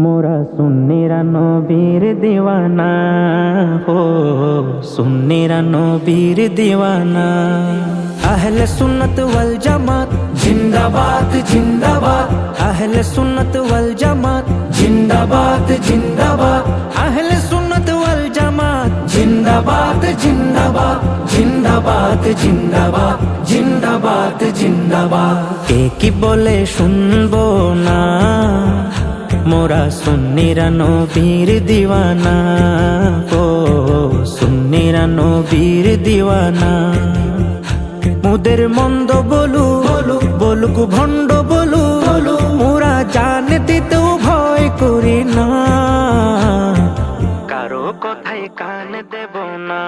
মোরা সুন্নিরা নবীর দিওয়ানা, হো সুন্নিরা নবীর দিওয়ানা। আহলে সুন্নত ওয়াল জামাত জিন্দাবাদ জিন্দাবাদ, আহলে সুন্নত ওয়াল জামাত জিন্দাবাদ জিন্দাবাদ, আহলে সুন্নত ওয়াল জামাত জিন্দাবাদ জিন্দাবাদ, জিন্দাবাদ জিন্দাবাদ, জিন্দাবাদ জিন্দাবাদ। কে কি বলে শুনবো না, মোরা সুন্নিরা নবীর দিওয়ানা, ও সুন্নিরা নবীর দিওয়ানা। মুদের মন্দ বলু বলুক ভণ্ড বলু, মোরা জান দিতেও ভয় করি না, কারো কথায় কান দেব না।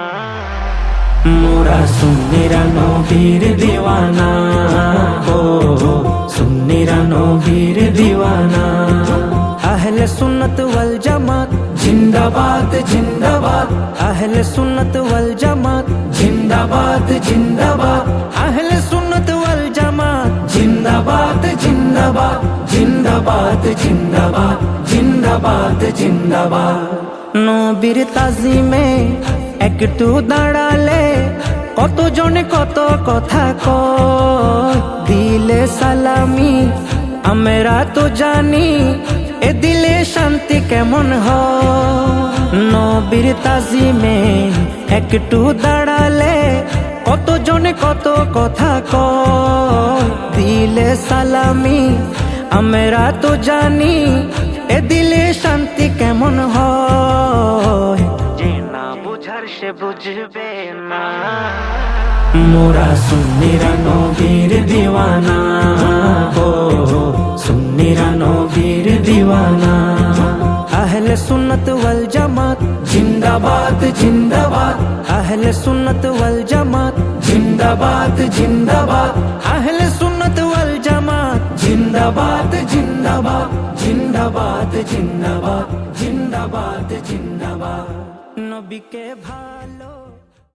মোরা সুন্নিরা নবীর দিওয়ানা, ও সুন্নিরা নবীর দিওয়ানা। আহলে সুন্নত ওয়াল জামাত জিন্দাবাদ জিন্দাবাদ, আহলে সুন্নত ওয়াল জামাত জিন্দাবাদ জিন্দাবাদ, আহলে সুন্নত ওয়াল জামাত জিন্দাবাদ জিন্দাবাদ, জিন্দাবাদ জিন্দাবাদ, জিন্দাবাদ জিন্দাবাদ। নবীর তাজিমে একটু দাঁড়ালে কতজনে কত কথা কয়, দিলে সালামি আমরা তো জানি, এ দিলে শান্তি কেমন হয়। নবীর তাজিমে একটু দাঁড়ালে কতজনে কত কথা কয়, দিলে সালামি আমরা তো জানি, এ দিলে শান্তি কেমন হয়। যে না বুঝার সে বুঝবে না, মোরা সুন্নিরা নবীর দিওয়ানা, ও সুন্নিরা নবীর দিওয়ানা। আহলে সুন্নত ওয়াল জামাত জিন্দাবাদ জিন্দাবাদ, আহলে সুন্নত ওয়াল জামাত জিন্দাবাদ জিন্দাবাদ, আহলে সুন্নত ওয়াল জামাত জিন্দাবাদ জিন্দাবাদ, জিন্দাবাদ জিন্দাবাদ, জিন্দাবাদ জিন্দাবাদ। নবীকে ভালো